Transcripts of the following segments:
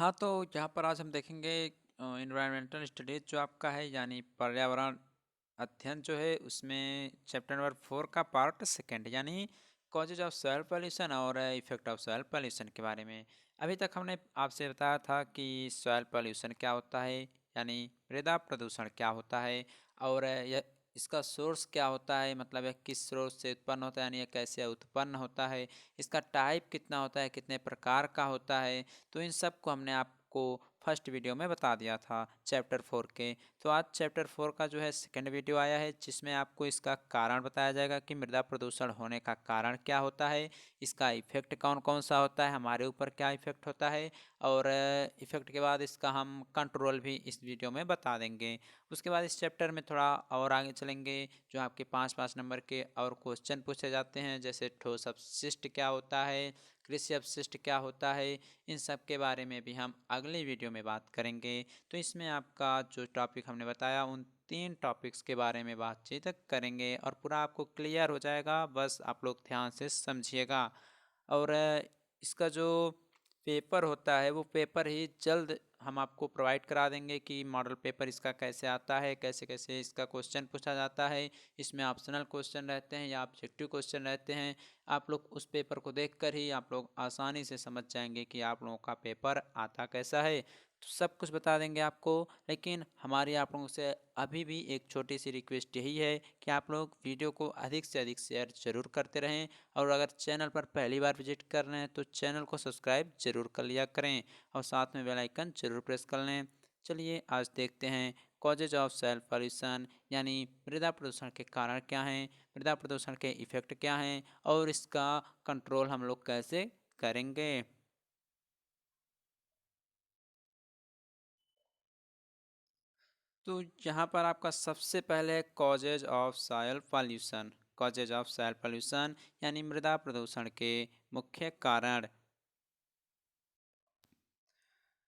हाँ, तो यहाँ पर आज हम देखेंगे एनवायरमेंटल स्टडीज जो आपका है यानी पर्यावरण अध्ययन जो है उसमें चैप्टर नंबर 4 का पार्ट सेकंड यानी कॉजेज ऑफ सॉइल पॉल्यूशन और इफेक्ट ऑफ सॉइल पॉल्यूशन के बारे में। अभी तक हमने आपसे बताया था कि सॉइल पॉल्यूशन क्या होता है यानी मृदा प्रदूषण क्या होता है और यह इसका सोर्स क्या होता है, मतलब यह किस स्रोत से उत्पन्न होता है यानी यह कैसे उत्पन्न होता है, इसका टाइप कितना होता है, कितने प्रकार का होता है। तो इन सब को हमने आपको फर्स्ट वीडियो में बता दिया था चैप्टर 4 के। तो आज चैप्टर 4 का जो है सेकंड वीडियो आया है जिसमें आपको इसका कारण बताया जाएगा कि मृदा प्रदूषण होने का कारण क्या होता है, इसका इफेक्ट कौन कौन सा होता है, हमारे ऊपर क्या इफेक्ट होता है और इफेक्ट के बाद इसका हम कंट्रोल भी इस वीडियो में बता देंगे। उसके बाद इस चैप्टर में थोड़ा और आगे चलेंगे, जो आपके 5-5 नंबर के और क्वेश्चन पूछे जाते हैं, जैसे ठोस अपशिष्ट क्या होता है, कृषि अपशिष्ट क्या होता है, इन सब के बारे में भी हम अगले वीडियो में बात करेंगे। तो इसमें आपका जो टॉपिक हमने बताया उन 3 टॉपिक्स के बारे में बातचीत करेंगे और पूरा आपको क्लियर हो जाएगा, बस आप लोग ध्यान से समझिएगा। और इसका जो पेपर होता है वो पेपर ही जल्द हम आपको प्रोवाइड करा देंगे कि मॉडल पेपर इसका कैसे आता है, कैसे कैसे इसका क्वेश्चन पूछा जाता है, इसमें ऑप्शनल क्वेश्चन रहते हैं या ऑब्जेक्टिव क्वेश्चन रहते हैं। आप लोग उस पेपर को देखकर ही आप लोग आसानी से समझ जाएंगे कि आप लोगों का पेपर आता कैसा है। तो सब कुछ बता देंगे आपको, लेकिन हमारी आप लोगों से अभी भी एक छोटी सी रिक्वेस्ट यही है कि आप लोग वीडियो को अधिक से अधिक शेयर जरूर करते रहें और अगर चैनल पर पहली बार विजिट कर रहे हैं तो चैनल को सब्सक्राइब जरूर कर लिया करें और साथ में बेल आइकन जरूर प्रेस कर लें। चलिए आज देखते हैं कॉजेज ऑफ सॉइल पॉल्यूशन यानी मृदा प्रदूषण के कारण क्या हैं, मृदा प्रदूषण के इफ़ेक्ट क्या हैं और इसका कंट्रोल हम लोग कैसे करेंगे। तो यहाँ पर आपका सबसे पहले causes of soil pollution, causes of soil pollution यानी मृदा प्रदूषण के मुख्य कारण।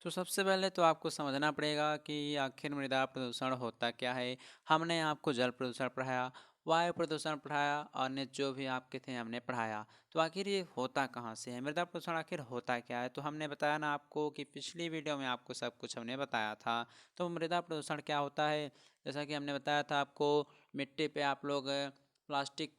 तो सबसे पहले तो आपको समझना पड़ेगा कि आखिर मृदा प्रदूषण होता क्या है। हमने आपको जल प्रदूषण पढ़ाया, वायु प्रदूषण पढ़ाया, अन्य जो भी आपके थे हमने पढ़ाया। तो आखिर ये होता कहाँ से है, मृदा प्रदूषण आखिर होता क्या है। तो हमने बताया ना आपको कि पिछली वीडियो में आपको सब कुछ हमने बताया था। तो मृदा प्रदूषण क्या होता है, जैसा कि हमने बताया था आपको, मिट्टी पे आप लोग प्लास्टिक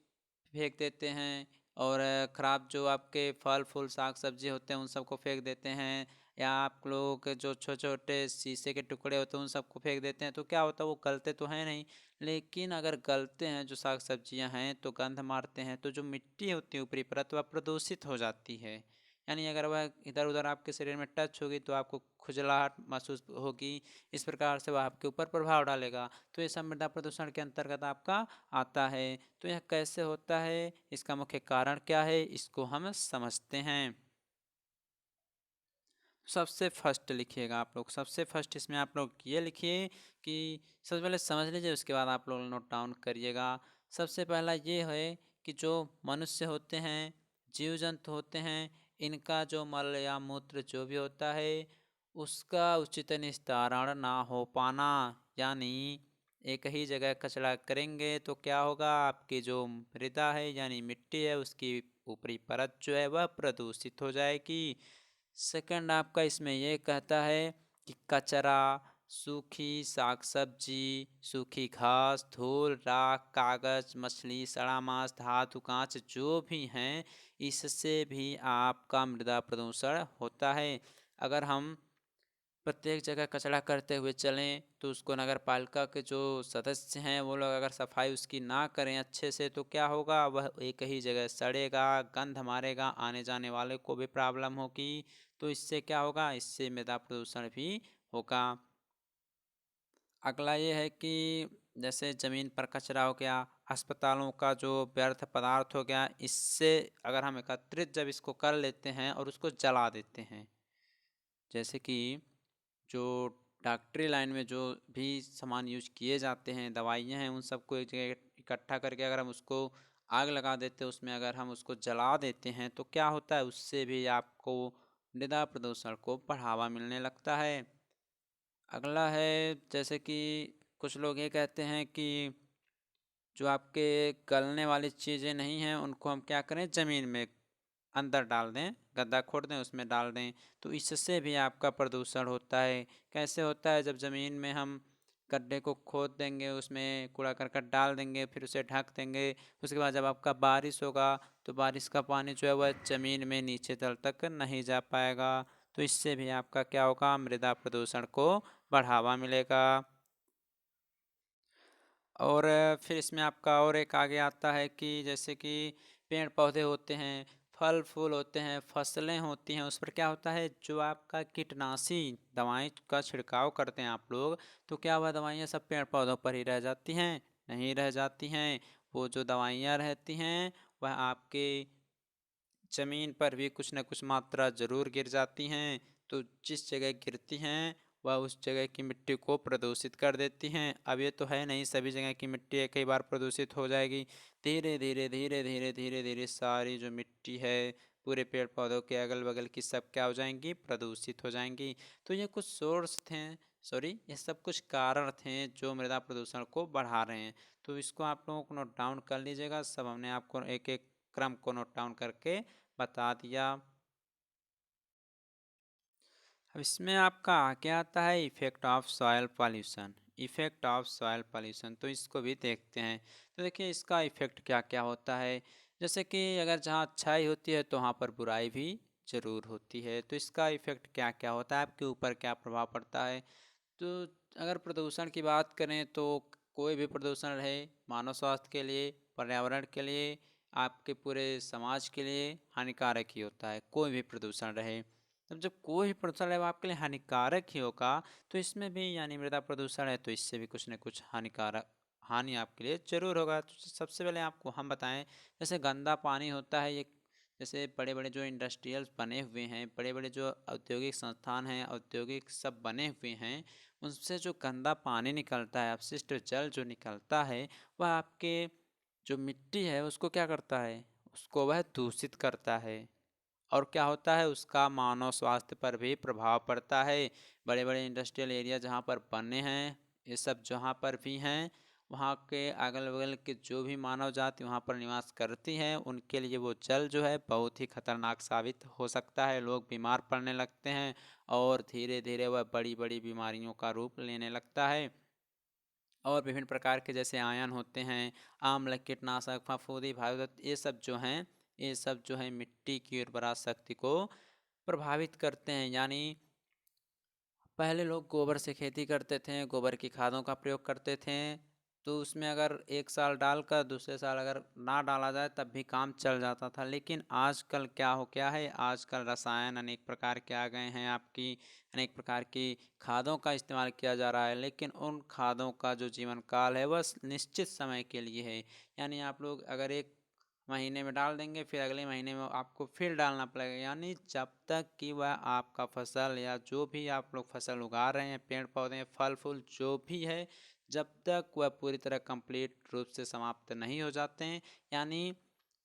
फेंक देते हैं और ख़राब जो आपके फल फूल साग सब्जी होते हैं उन सबको फेंक देते हैं, या आप लोग जो छोटे छोटे शीशे के टुकड़े होते हैं उन सबको फेंक देते हैं। तो क्या होता है, वो गलते तो हैं नहीं, लेकिन अगर गलते हैं जो साग सब्जियां हैं तो गंध मारते हैं, तो जो मिट्टी होती है ऊपरी परत वह प्रदूषित हो जाती है। यानी अगर वह इधर उधर आपके शरीर में टच होगी तो आपको खुजलाहट महसूस होगी, इस प्रकार से वह आपके ऊपर प्रभाव डालेगा। तो ये सब मृदा प्रदूषण के अंतर्गत आपका आता है। तो यह कैसे होता है, इसका मुख्य कारण क्या है, इसको हम समझते हैं। सबसे फर्स्ट लिखिएगा आप लोग, सबसे फर्स्ट इसमें आप लोग ये लिखिए कि सबसे पहले समझ लीजिए, उसके बाद आप लोग नोट डाउन करिएगा। सबसे पहला ये है कि जो मनुष्य होते हैं, जीव जंतु होते हैं, इनका जो मल या मूत्र जो भी होता है उसका उचित निस्तारण ना हो पाना, यानी एक ही जगह कचरा करेंगे तो क्या होगा, आपकी जो मृदा है यानी मिट्टी है उसकी ऊपरी परत जो है वह प्रदूषित हो जाएगी। सेकंड आपका इसमें ये कहता है कि कचरा, सूखी साग सब्जी, सूखी घास, धूल, राख, कागज, मछली, सड़ा मांस, धातु, कांच जो भी हैं, इससे भी आपका मृदा प्रदूषण होता है। अगर हम प्रत्येक जगह कचरा करते हुए चलें तो उसको नगर पालिका के जो सदस्य हैं वो लोग अगर सफाई उसकी ना करें अच्छे से तो क्या होगा, वह एक ही जगह सड़ेगा, गंध मारेगा, आने जाने वाले को भी प्रॉब्लम होगी। तो इससे क्या होगा, इससे मृदा प्रदूषण भी होगा। अगला ये है कि जैसे ज़मीन पर कचरा हो गया, अस्पतालों का जो व्यर्थ पदार्थ हो गया, इससे अगर हम एकत्रित जब इसको कर लेते हैं और उसको जला देते हैं, जैसे कि जो डॉक्टरी लाइन में जो भी सामान यूज किए जाते हैं, दवाइयाँ हैं, उन सबको एक जगह इकट्ठा करके अगर हम उसको आग लगा देते हैं, उसमें अगर हम उसको जला देते हैं तो क्या होता है, उससे भी आपको मृदा प्रदूषण को बढ़ावा मिलने लगता है। अगला है जैसे कि कुछ लोग ये कहते हैं कि जो आपके गलने वाली चीज़ें नहीं हैं उनको हम क्या करें, ज़मीन में अंदर डाल दें, गड्ढा खोद दें उसमें डाल दें, तो इससे भी आपका प्रदूषण होता है। कैसे होता है? जब ज़मीन में हम गड्ढे को खोद देंगे, उसमें कूड़ा करकट डाल देंगे, फिर उसे ढक देंगे, उसके बाद जब आपका बारिश होगा तो बारिश का पानी जो है वह ज़मीन में नीचे तल तक नहीं जा पाएगा, तो इससे भी आपका क्या होगा? मृदा प्रदूषण को बढ़ावा मिलेगा। और फिर इसमें आपका और एक आगे आता है कि जैसे कि पेड़ पौधे होते हैं, फल फूल होते हैं, फसलें होती हैं, उस पर क्या होता है? जो आपका कीटनाशी दवाई का छिड़काव करते हैं आप लोग, तो क्या वह दवाइयाँ सब पेड़ पौधों पर ही रह जाती हैं? नहीं रह जाती हैं। वो जो दवाइयाँ रहती हैं वह आपके ज़मीन पर भी कुछ न कुछ मात्रा ज़रूर गिर जाती हैं, तो जिस जगह गिरती हैं वह उस जगह की मिट्टी को प्रदूषित कर देती हैं। अब ये तो है नहीं सभी जगह की मिट्टी एक ही बार प्रदूषित हो जाएगी, धीरे धीरे धीरे धीरे धीरे धीरे सारी जो मिट्टी है पूरे पेड़ पौधों के अगल बगल की सब क्या हो जाएंगी? प्रदूषित हो जाएंगी। तो ये कुछ सोर्स थे, सॉरी ये सब कुछ कारण थे जो मृदा प्रदूषण को बढ़ा रहे हैं। तो इसको आप लोगों को नोट डाउन कर लीजिएगा, सब हमने आपको एक एक क्रम को नोट डाउन करके बता दिया। अब इसमें आपका आगे आता है effect of soil pollution. Effect of soil pollution, तो इसको भी देखते हैं। तो देखिए इसका इफेक्ट क्या क्या होता है। जैसे कि अगर जहाँ अच्छाई होती है तो वहाँ पर बुराई भी ज़रूर होती है। तो इसका इफेक्ट क्या क्या होता है, आपके ऊपर क्या प्रभाव पड़ता है। तो अगर प्रदूषण की बात करें तो कोई भी प्रदूषण रहे, मानव स्वास्थ्य के लिए, पर्यावरण के लिए, आपके पूरे समाज के लिए हानिकारक ही होता है, कोई भी प्रदूषण रहे। तब जब कोई भी प्रदूषण है वो आपके लिए हानिकारक ही होगा, तो इसमें भी यानी मृदा प्रदूषण है तो इससे भी कुछ न कुछ हानिकारक हानि आपके लिए जरूर होगा। तो सबसे पहले आपको हम बताएं, जैसे गंदा पानी होता है ये, जैसे बड़े बड़े जो इंडस्ट्रियल बने हुए हैं, बड़े बड़े जो औद्योगिक संस्थान हैं, औद्योगिक सब बने हुए हैं, उनसे जो गंदा पानी निकलता है, अपशिष्ट जल जो निकलता है, वह आपके जो मिट्टी है उसको क्या करता है? उसको वह दूषित करता है। और क्या होता है? उसका मानव स्वास्थ्य पर भी प्रभाव पड़ता है। बड़े बड़े इंडस्ट्रियल एरिया जहाँ पर बने हैं, ये सब जहाँ पर भी हैं, वहाँ के अगल बगल के जो भी मानव जाति वहाँ पर निवास करती है, उनके लिए वो जल जो है बहुत ही खतरनाक साबित हो सकता है। लोग बीमार पड़ने लगते हैं और धीरे धीरे वह बड़ी बड़ी बीमारियों का रूप लेने लगता है। और विभिन्न प्रकार के जैसे आयन होते हैं, आम्ल, कीटनाशक, फफूंदी, भाइवत, ये सब जो हैं, ये सब जो है मिट्टी की उर्वरा शक्ति को प्रभावित करते हैं। यानी पहले लोग गोबर से खेती करते थे, गोबर की खादों का प्रयोग करते थे, तो उसमें अगर एक साल डालकर दूसरे साल अगर ना डाला जाए तब भी काम चल जाता था। लेकिन आजकल क्या हो गया है? आजकल रसायन अनेक प्रकार के आ गए हैं, आपकी अनेक प्रकार की खादों का इस्तेमाल किया जा रहा है, लेकिन उन खादों का जो जीवन काल है वह निश्चित समय के लिए है। यानी आप लोग अगर एक महीने में डाल देंगे, फिर अगले महीने में आपको फिर डालना पड़ेगा, यानी जब तक कि वह आपका फसल या जो भी आप लोग फसल उगा रहे हैं, पेड़ पौधे फल फूल जो भी है, जब तक वह पूरी तरह कंप्लीट रूप से समाप्त नहीं हो जाते हैं, यानी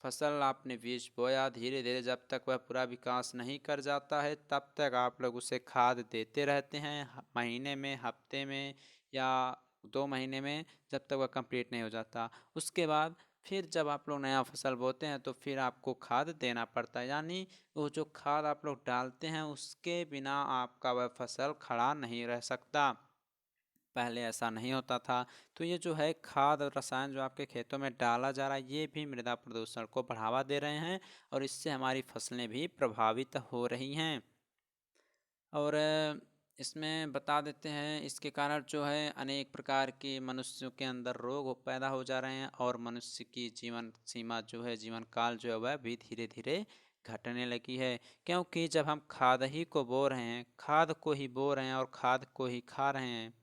फसल आपने बीज बोया, धीरे धीरे जब तक वह पूरा विकास नहीं कर जाता है तब तक आप लोग उसे खाद देते रहते हैं, महीने में, हफ्ते में या 2 महीने में, जब तक वह कंप्लीट नहीं हो जाता। उसके बाद फिर जब आप लोग नया फसल बोते हैं तो फिर आपको खाद देना पड़ता है। यानी वो जो खाद आप लोग डालते हैं उसके बिना आपका वह फसल खड़ा नहीं रह सकता। पहले ऐसा नहीं होता था। तो ये जो है खाद और रसायन जो आपके खेतों में डाला जा रहा है, ये भी मृदा प्रदूषण को बढ़ावा दे रहे हैं और इससे हमारी फसलें भी प्रभावित हो रही हैं। और इसमें बता देते हैं इसके कारण जो है अनेक प्रकार के मनुष्यों के अंदर रोग पैदा हो जा रहे हैं और मनुष्य की जीवन सीमा जो है, जीवन काल जो है वह भी धीरे धीरे घटने लगी है। क्योंकि जब हम खाद ही को बो रहे हैं, खाद को ही बो रहे हैं और खाद को ही खा रहे हैं,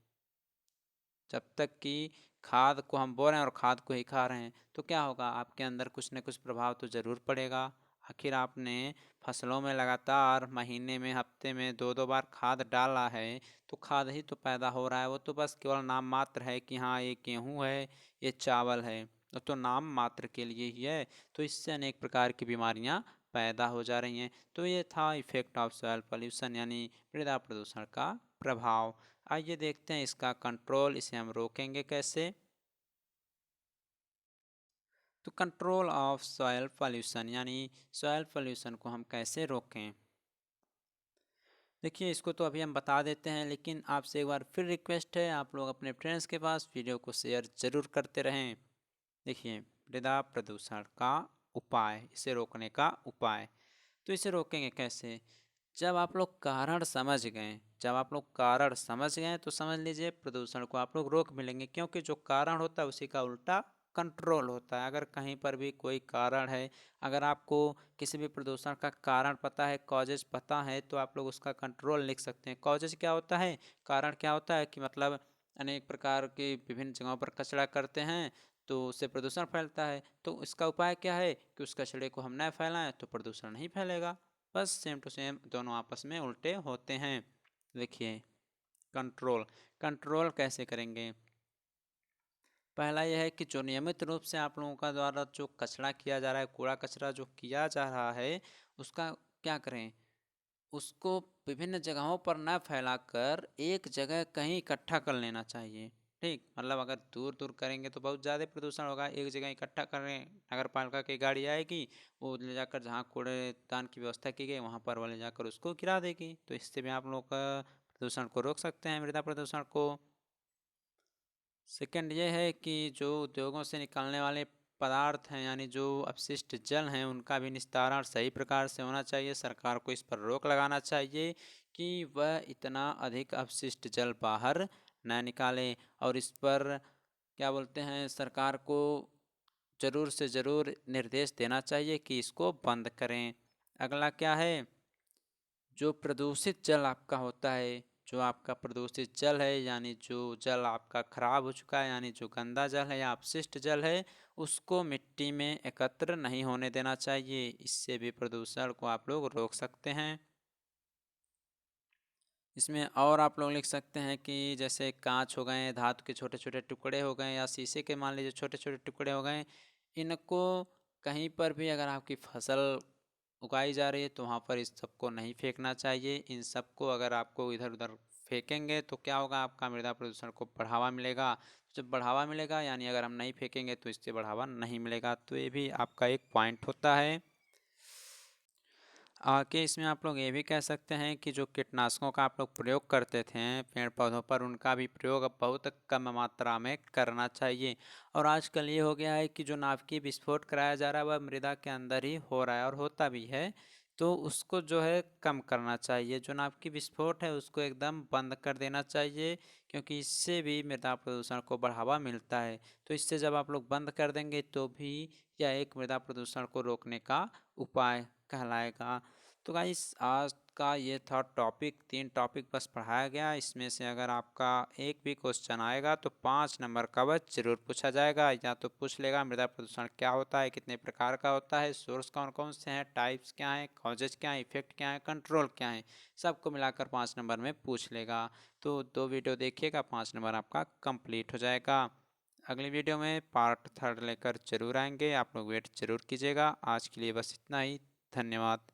जब तक कि खाद को हम बो रहे हैं और खाद को ही खा रहे हैं, तो क्या होगा? आपके अंदर कुछ न कुछ प्रभाव तो ज़रूर पड़ेगा। आखिर आपने फसलों में लगातार महीने में, हफ्ते में 2-2 बार खाद डाला है, तो खाद ही तो पैदा हो रहा है। वो तो बस केवल नाम मात्र है कि हाँ ये गेहूँ है, ये चावल है, वो तो नाम मात्र के लिए ही है। तो इससे अनेक प्रकार की बीमारियाँ पैदा हो जा रही हैं। तो ये था इफेक्ट ऑफ सॉइल पॉल्यूशन, यानी मृदा प्रदूषण का प्रभाव। आइए देखते हैं इसका कंट्रोल, इसे हम रोकेंगे कैसे। तो कंट्रोल ऑफ सॉइल पॉल्यूशन यानी सॉइल पॉल्यूशन को हम कैसे रोकें। देखिए इसको तो अभी हम बता देते हैं, लेकिन आपसे एक बार फिर रिक्वेस्ट है, आप लोग अपने फ्रेंड्स के पास वीडियो को शेयर ज़रूर करते रहें। देखिए मृदा प्रदूषण का उपाय, इसे रोकने का उपाय, तो इसे रोकेंगे कैसे। जब आप लोग कारण समझ गए तो समझ लीजिए प्रदूषण को आप लोग रोक मिलेंगे, क्योंकि जो कारण होता है उसी का उल्टा कंट्रोल होता है। अगर कहीं पर भी कोई कारण है, अगर आपको किसी भी प्रदूषण का कारण पता है, कॉजेज पता है, तो आप लोग उसका कंट्रोल लिख सकते हैं। कॉजेज क्या होता है, कारण क्या होता है कि मतलब अनेक प्रकार की विभिन्न जगहों पर कचरा करते हैं तो उससे प्रदूषण फैलता है। तो इसका उपाय क्या है कि उस कचरे को हम न फैलाएं तो प्रदूषण नहीं फैलेगा। बस सेम टू सेम दोनों आपस में उल्टे होते हैं। देखिए कंट्रोल, कंट्रोल कैसे करेंगे। पहला यह है कि जो नियमित रूप से आप लोगों का द्वारा जो कचरा किया जा रहा है, कूड़ा कचरा जो किया जा रहा है, उसका क्या करें, उसको विभिन्न जगहों पर न फैलाकर एक जगह कहीं इकट्ठा कर लेना चाहिए। ठीक, मतलब अगर दूर दूर करेंगे तो बहुत ज़्यादा प्रदूषण होगा। एक जगह इकट्ठा करें, नगर पालिका की गाड़ी आएगी, वो ले जाकर जहाँ कूड़ेदान की व्यवस्था की गई वहाँ पर वो ले जाकर उसको गिरा देगी। तो इससे भी आप लोग का प्रदूषण को रोक सकते हैं, मृदा प्रदूषण को। सेकंड ये है कि जो उद्योगों से निकलने वाले पदार्थ हैं, यानी जो अपशिष्ट जल हैं, उनका भी निस्तारण सही प्रकार से होना चाहिए। सरकार को इस पर रोक लगाना चाहिए कि वह इतना अधिक अपशिष्ट जल बाहर न निकाले, और इस पर क्या बोलते हैं, सरकार को ज़रूर से ज़रूर निर्देश देना चाहिए कि इसको बंद करें। अगला क्या है, जो प्रदूषित जल आपका होता है, जो आपका प्रदूषित जल है, यानी जो जल आपका खराब हो चुका है, यानी जो गंदा जल है या अपशिष्ट जल है, उसको मिट्टी में एकत्र नहीं होने देना चाहिए। इससे भी प्रदूषण को आप लोग रोक सकते हैं। इसमें और आप लोग लिख सकते हैं कि जैसे कांच हो गए, धातु के छोटे छोटे टुकड़े हो गए, या शीशे के मान लीजिए छोटे छोटे टुकड़े हो गए, इनको कहीं पर भी अगर आपकी फसल उगाई जा रही है तो वहाँ पर इस सबको नहीं फेंकना चाहिए। इन सबको अगर आपको इधर उधर फेंकेंगे तो क्या होगा, आपका मृदा प्रदूषण को बढ़ावा मिलेगा। जब बढ़ावा मिलेगा यानी अगर हम नहीं फेंकेंगे तो इससे बढ़ावा नहीं मिलेगा। तो ये भी आपका एक पॉइंट होता है। आगे इसमें आप लोग ये भी कह सकते हैं कि जो कीटनाशकों का आप लोग प्रयोग करते थे पेड़ पौधों पर, उनका भी प्रयोग अब बहुत कम मात्रा में करना चाहिए। और आजकल ये हो गया है कि जो नाभिकीय विस्फोट कराया जा रहा है वह मृदा के अंदर ही हो रहा है और होता भी है, तो उसको जो है कम करना चाहिए। जो नाभिकीय विस्फोट है उसको एकदम बंद कर देना चाहिए, क्योंकि इससे भी मृदा प्रदूषण को बढ़ावा मिलता है। तो इससे जब आप लोग बंद कर देंगे तो भी यह एक मृदा प्रदूषण को रोकने का उपाय कहलाएगा। तो गाइस आज का ये था टॉपिक, 3 टॉपिक बस पढ़ाया गया। इसमें से अगर आपका एक भी क्वेश्चन आएगा तो 5 नंबर का वह जरूर पूछा जाएगा। या तो पूछ लेगा मृदा प्रदूषण क्या होता है, कितने प्रकार का होता है, सोर्स कौन कौन से हैं, टाइप्स क्या हैं, कॉजेज क्या हैं, इफेक्ट क्या है, कंट्रोल क्या है, सबको मिलाकर 5 नंबर में पूछ लेगा। तो 2 वीडियो देखिएगा, 5 नंबर आपका कंप्लीट हो जाएगा। अगली वीडियो में पार्ट 3 लेकर जरूर आएंगे, आप लोग वेट जरूर कीजिएगा। आज के लिए बस इतना ही, धन्यवाद।